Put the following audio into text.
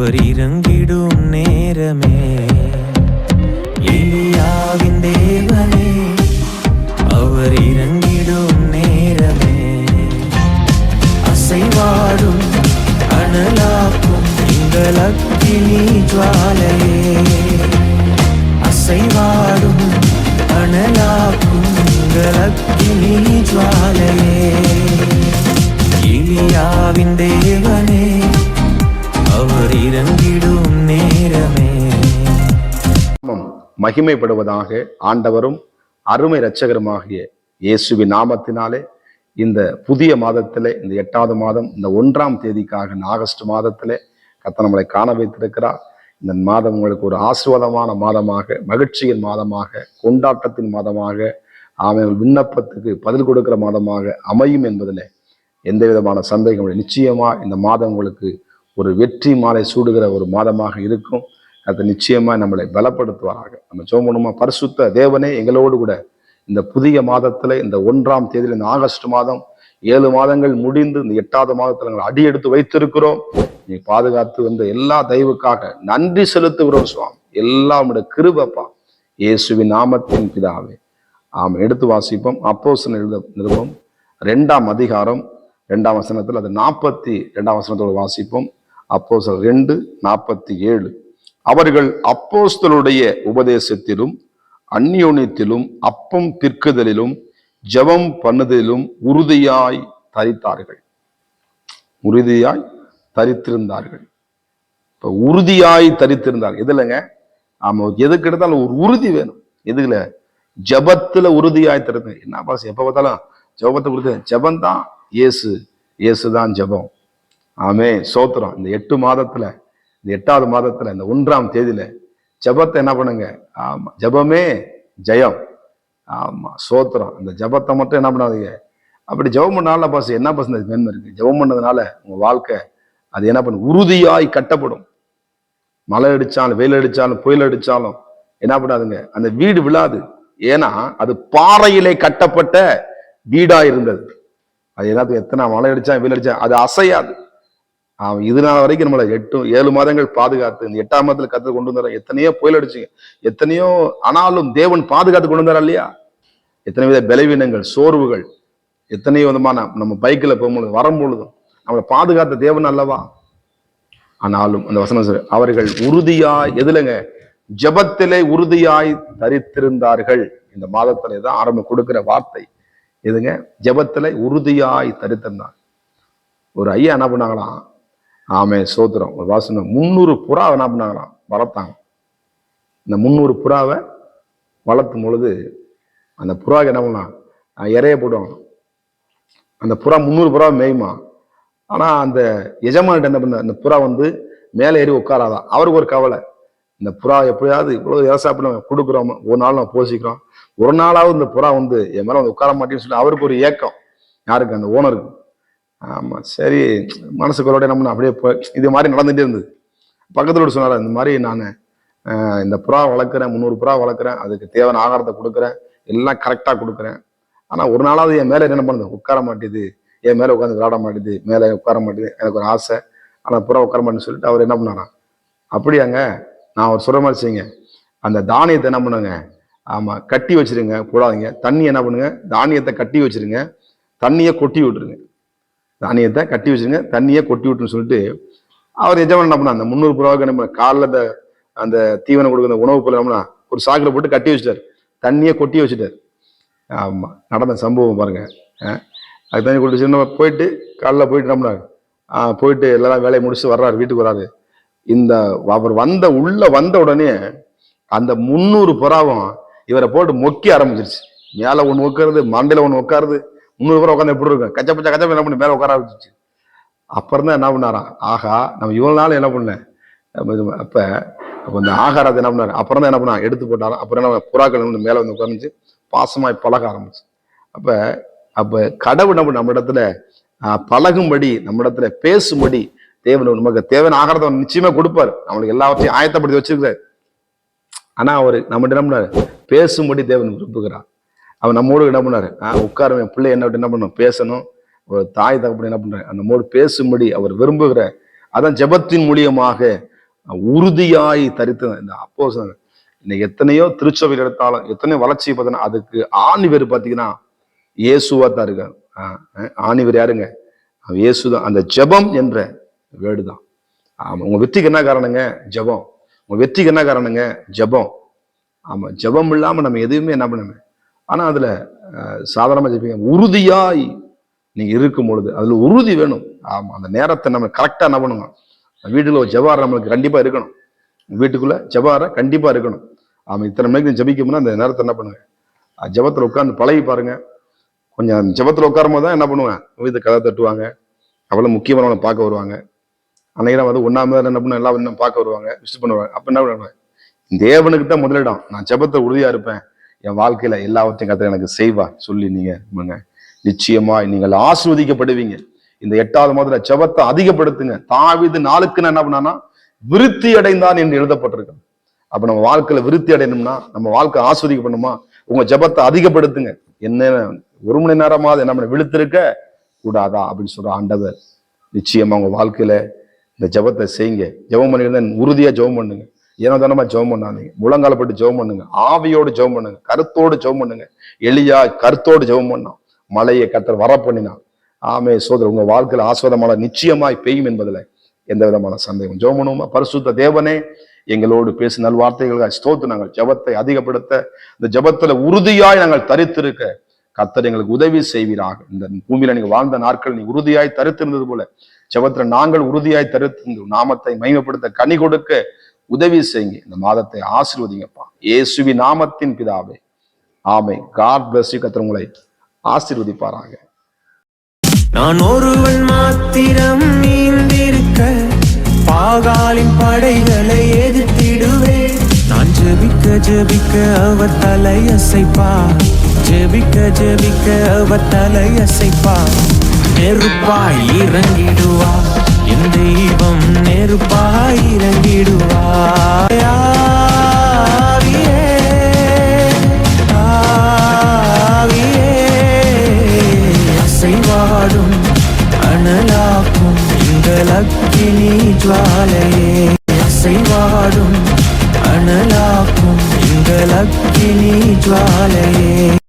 அவர் இறங்கிடும் நேரமே. எலியாவின் தேவனே அவர் இறங்கிடும் நேரமே. அசைவாடும் அனலாக்கும் எங்கள் அக்கினி ஜுவாலையே. அசைவாடும் அனலாக்கும் எங்கள் அக்கினி ஜுவாலையே. எலியாவின் தேவனே அவர் இறங்கிடும் நேரமே. மகிமைப்படுவதாக. ஆண்டவரும் அருமை இரட்சகருமாகிய இயேசுவின் நாமத்தினாலே இந்த புதிய மாதத்திலே, இந்த 8வது மாதம், இந்த 1ஆம் தேதிக்காக ஆகஸ்ட் மாதத்திலே கர்த்தர் நம்மளை காண வைத்திருக்கிறார். இந்த மாதம் உங்களுக்கு ஒரு ஆசீர்வாதமான மாதமாக, மகிழ்ச்சியின் மாதமாக, கொண்டாட்டத்தின் மாதமாக, அவர்கள் விண்ணப்பத்துக்கு பதில் கொடுக்கிற மாதமாக அமையும் என்பதில் எந்த விதமான சந்தேகம் இல்லை. நிச்சயமா இந்த மாதம் உங்களுக்கு ஒரு வெற்றி மாலை சூடுகிற ஒரு மாதமாக இருக்கும். அதை நிச்சயமா நம்மளை பலப்படுத்துவாராக. நம்ம ஜெபம் பண்ணுமா? பரிசுத்த தேவனே, எங்களோடு கூட இந்த புதிய மாதத்துல, இந்த 1ஆம் தேதியில், இந்த ஆகஸ்ட் மாதம் 7 மாதங்கள் முடிந்து இந்த 8வது மாதத்துல நாங்கள் அடி எடுத்து வைத்திருக்கிறோம். நீ பாதுகாத்து வந்த எல்லா தயவுக்காக நன்றி செலுத்துகிறோம் சுவாமி. எல்லாம் கிருபைப்பா, இயேசுவின் நாமத்தின் பிதாவே. எடுத்து வாசிப்போம். அப்போஸ்தலர் நிருபம் 2ஆம் அதிகாரம் 2ஆம் வசனத்தில், அது 42ஆம் வசனத்தோடு வாசிப்போம். அப்போஸ்தலர் 2:47. அவர்கள் அப்போஸ்தலருடைய உபதேசத்திலும் அந்யோன்யத்திலும் அப்பம் பிற்குதலிலும் ஜெபம் பண்ணுதலிலும் உறுதியாய் தரித்தார்கள். உறுதியாய் தரித்திருந்தார்கள். இப்ப உறுதியாய் தரித்திருந்தார்கள் எதுலங்க? எதுக்கு எடுத்தாலும் ஒரு உறுதி வேணும். எதுல? ஜபத்துல உறுதியாய் தருது. என்ன பாஸ் எப்ப பார்த்தாலும் ஜபத்தை உறுதி. ஜபந்தான் இயேசுதான் ஜபம். ஆமே, சோத்திரம். இந்த 8 மாதத்துல, இந்த 8வது மாதத்துல, இந்த 1ஆம் தேதியில ஜபத்தை என்ன பண்ணுங்க? ஆமா, ஜபமே ஜெயம். ஆமா, சோத்திரம். அந்த ஜபத்தை மட்டும் என்ன பண்ணாதீங்க. அப்படி ஜெபம் பண்ணால பாஸ் என்ன பாஸ் மேன்மை இருக்கு? ஜெபம் பண்ணதுனால உங்க வாழ்க்கை அது என்ன பண்ணும்? உறுதியாய் கட்டப்படும். மழை அடிச்சாலும், வெயில் அடிச்சாலும், புயல் அடிச்சாலும் என்ன பண்ணாதுங்க, அந்த வீடு விழாது. ஏன்னா அது பாறையிலே கட்டப்பட்ட வீடா இருந்தது. அது என்னத்துக்கு? எத்தனை மழை அடிச்சா, வெயில் அடிச்சா அது அசையாது. இதனால வரைக்கும் நம்மளை 7 மாதங்கள் பாதுகாத்து இந்த 8ஆம் மாதத்துல கத்து கொண்டு வந்தார. எத்தனையோ புயல் அடிச்சுங்க, எத்தனையோ, ஆனாலும் தேவன் பாதுகாத்து கொண்டு வந்தாரா இல்லையா? எத்தனை வித பலவீனங்கள், சோர்வுகள், எத்தனையோ விதமான நம்ம பைக்கில் போகும்பொழுது வரும்பொழுதும் நம்மளை பாதுகாத்த தேவன் அல்லவா? ஆனாலும் அந்த வசனம், அவர்கள் உறுதியாய், எதுலங்க? ஜபத்திலே உறுதியாய் தரித்திருந்தார்கள். இந்த மாதத்திலே தான் ஆரம்பம் கொடுக்கிற வார்த்தை எதுங்க? ஜபத்திலே உறுதியாய் தரித்திருந்தார். ஒரு ஐயா என்ன பண்ணாங்களாம்? ஆமே, சோத்திரம். ஒரு வாசனம் 300 புறாவை என்ன பண்ணாங்களாம்? வளர்த்தாங்க. இந்த 300 புறாவை வளர்த்தும் பொழுது அந்த புறாவுக்கு என்ன பண்ணலாம்? இறைய போடுவாங்க. அந்த புறா 300 புறாவை மேயுமா. ஆனா அந்த எஜமானிட்ட என்ன பண்ண, அந்த புறா மேலே ஏறி உட்காராதான். அவருக்கு ஒரு கவலை, இந்த புறா எப்படியாவது இவ்வளவு விவசாயம் கொடுக்குறோம், ஒரு நாள் நம்ம போசிக்கிறோம், ஒரு நாளாவது இந்த புறா என் மேல உட்கார மாட்டேன்னு சொல்லி அவருக்கு ஒரு ஏக்கம். யாருக்கு? அந்த ஓனருக்கு. ஆமா, சரி, மனசுக்குள்ளோட நம்ம அப்படியே இது மாதிரி நடந்துட்டே இருந்தது. பக்கத்துல சொன்னாரு, இந்த மாதிரி நான் இந்த புறா வளர்க்குறேன், 300 புறா வளர்க்குறேன், அதுக்கு தேவையான ஆகாரத்தை கொடுக்குறேன், எல்லாம் கரெக்டா கொடுக்குறேன். ஆனா ஒரு நாளாவது என் மேல என்ன பண்ணுது? உட்கார மாட்டேது, என் மேல உட்காந்து விளையாட மாட்டேது, மேல உட்கார மாட்டேது. எனக்கு ஒரு ஆசை, ஆனா புறா உட்கார மாட்டேன்னு சொல்லிட்டு அவர் என்ன பண்ணாராம்? அப்படியாங்க, நான் அவர் சொல்ற மாதிரி செய்யுங்க, அந்த தானியத்தை என்ன பண்ணுங்க, ஆமா, கட்டி வச்சிருங்க, போடாதீங்க. தண்ணி என்ன பண்ணுங்க? தானியத்தை கட்டி வச்சிருங்க, தண்ணியை கொட்டி விட்டுருங்க. தானியத்தை கட்டி வச்சிருங்க, தண்ணியை கொட்டி விட்டுன்னு சொல்லிட்டு அவர் எஜமான் என்ன பண்ணா, அந்த 300 புறாவுக்கு என்ன பண்ண, காலைல அந்த தீவனம் கொடுக்குற உணவு பொருள் என்ன, ஒரு சாக்கில போட்டு கட்டி வச்சுட்டாரு, தண்ணியை கொட்டி வச்சுட்டாரு. ஆமா, நடந்த சம்பவம் பாருங்க. அது தண்ணி கொட்டி வச்சு போயிட்டு காலைல போயிட்டு நம்மளா போயிட்டு எல்லாரும் வேலையை முடிச்சு வர்றாரு, வீட்டுக்கு வர்றாரு. இந்த அவர் உள்ள வந்த உடனே அந்த 300 புறாவும் இவரை போட்டு மொக்கி ஆரம்பிச்சிருச்சு. மேல ஒண்ணு உட்காருது, மண்டையில ஒண்ணு உட்காருது. 300 புறா உட்காந்து எப்படி இருக்கும்? கச்சப்பச்சா என்ன பண்ணி மேல உட்கார ஆரம்பிச்சிச்சு. அப்புறம் தான் என்ன பண்ணாராம், ஆகா, நம்ம இவ்வளவு நாள் என்ன பண்ண, அப்ப இந்த ஆகாரத்தை என்ன பண்ணாரு? அப்புறம் தான் என்ன பண்ணா, எடுத்து போட்டாராம். அப்புறம் என்ன, புறாக்கள் மேல உட்காந்துச்சு, பாசமாய் பழக ஆரம்பிச்சு. அப்ப கடவுள் நம்ம இடத்துல பழகும்படி, நம்ம இடத்துல பேசும்படி தேவன் நமக்கு தேவையான ஆகாரத்தை நிச்சயமா கொடுப்பாரு. நம்மளுக்கு எல்லாவற்றையும் ஆயத்தப்படுத்தி வச்சிருக்காரு. ஆனா அவரு நம்ம என்ன பண்ணாரு? பேசும்படி தேவன் விரும்புகிறார். அவன் நம்மோடு என்ன பண்ணாரு? உட்காருவேன், பிள்ளை என்ன என்ன பண்ணணும்? பேசணும். ஒரு தாய் தகப்பன் என்ன பண்றாரு? அந்த மோடு பேசும்படி அவர் விரும்புகிற, அதான் ஜெபத்தின் மூலியமாக உறுதியாய் தரித்து இந்த அப்போஸ்தலர் இன்னைக்கு எத்தனையோ திருச்சபையில் எடுத்தாலும் எத்தனையோ வளர்ச்சி பார்த்தீங்கன்னா அதுக்கு ஆணி பேர் பார்த்தீங்கன்னா இயேசுவா தான் இருக்காரு. ஆணி பேர் யாருங்க? இயேசுதான். அந்த ஜெபம் என்ற வேர்டு தான். ஆமா, உங்க வெற்றிக்கு என்ன காரணங்க? ஜெபம். உங்க வெற்றிக்கு என்ன காரணங்க? ஜெபம். ஆமா, ஜெபம் இல்லாம நம்ம எதுவுமே என்ன பண்ணுங்க. ஆனா அதுல சாதாரணமா ஜெபிங்க. உறுதியாய் நீங்க இருக்கும் பொழுது அதுல உறுதி வேணும். ஆமா, அந்த நேரத்தை நம்ம கரெக்டா என்ன பண்ணுங்க. வீட்டுக்குள்ள ஜெபாரம் நம்மளுக்கு கண்டிப்பா இருக்கணும். வீட்டுக்குள்ள ஜெபாரம் கண்டிப்பா இருக்கணும். ஆமா, இத்தனை மணிக்கு ஜெபிக்கும்னா அந்த நேரத்தை என்ன பண்ணுங்க, ஜெபத்துல உட்கார்ந்து பழகி பாருங்க. கொஞ்சம் ஜெபத்துல உட்காரும் போது தான் என்ன பண்ணுவேன், வீட்டு கதை தட்டுவாங்க, அவ்வளவு முக்கியமானவங்களை பார்க்க வருவாங்க. அன்னைக்கு வந்து ஒன்னாம் என்ன பண்ண எல்லாம் இன்னும் பார்க்க வருவாங்க, விசிட் பண்ணுவாங்க. அப்ப என்ன பண்ணுவாங்க, தேவனுக்கு தான் முதலிடம். நான் ஜெபத்தை உறுதியா இருப்பேன், என் வாழ்க்கையில எல்லாவற்றையும் கர்த்தர் எனக்கு செய்வா சொல்லி நீங்க நிச்சயமா நீங்கள் ஆசீர்வதிக்கப்படுவீங்க. இந்த 8வது மாதத்துல ஜெபத்தை அதிகப்படுத்துங்க. தாவீது நாளுக்கு என்ன பண்ணானா விருத்தி அடைந்தான் என்று எழுதப்பட்டிருக்கு. அப்ப நம்ம வாழ்க்கையில விருத்தி அடையணும்னா, நம்ம வாழ்க்கை ஆஸ்வதிக்கப்படணுமா, உங்க ஜெபத்தை அதிகப்படுத்துங்க. என்ன 1 மணி நேரமாவது என்ன பண்ண விழுத்திருக்க கூடாதா அப்படின்னு சொல்ற ஆண்டவர். நிச்சயமா உங்க வாழ்க்கையில இந்த ஜெபத்தை செய்யுங்க. ஜெபம் பண்ணிருந்தா உறுதியா ஜெபம் பண்ணுங்க. ஏனோ தானமா ஜெபம் பண்ணாதீங்க. முழங்காலப்பட்டு ஜெபம் பண்ணுங்க. ஆவியோடு ஜெபம் பண்ணுங்க. கருத்தோடு ஜெபம் பண்ணுங்க. எலியா கருத்தோடு ஜெபம் பண்ணான், மலையை கர்த்தர் வர பண்ணினான். ஆமே சோதரர், உங்க வாழ்க்கையில ஆஸ்வாதமான நிச்சயமாய் பெய்யும் என்பதுல எந்த விதமான சந்தேகம். ஜெபம் பண்ணுவோமா? பரிசுத்த தேவனே, எங்களோடு பேசு நல்வார்த்தைகளுக்காக ஸ்தோத்திரம். நாங்கள் ஜெபத்தை அதிகப்படுத்த, இந்த ஜெபத்துல உறுதியாய் நாங்கள் தரித்திருக்க கர்த்தர் எங்களுக்கு உதவி செய்வீராக. இந்த பூமியில நீங்க வாழ்ந்த நாட்கள் நீ உறுதியாய் தரித்திருந்தது போல ஜெபத்துல நாங்கள் உறுதியாய் தரித்திருந்து நாமத்தை மகிமைப்படுத்த கனி கொடுக்க உதவி செய்யுங்க. இந்த மாதத்தை ஆசீர்வதிங்கப்பா, இயேசுவின் நாமத்தின் பிதாவே, ஆமே. God bless you. கர்த்தர் உங்களை ஆசீர்வதிப்பாராக. நான் ஒருவன் மாத்திரம் நீந்திருக்க பாகாலின் படைகளை எதிர்த்திடுவேன். நான் ஜெபிக்க ஜெபிக்க அவர் தலையசைப்பா, ஜெபிக்க ஜெபிக்க அவர் தலையசைப்பா. நெருப்பாய் இறங்கிடுவா என் தெய்வம், நெருப்பாய் இறங்கிடுவா. ஆவியே, ஆவியே, அசைவாடும் அனலாக்கும் எங்கள் அக்கினி ஜுவாலையே, அசைவாடும் அனலாக்கும் எங்கள் அக்கினி ஜுவாலையே.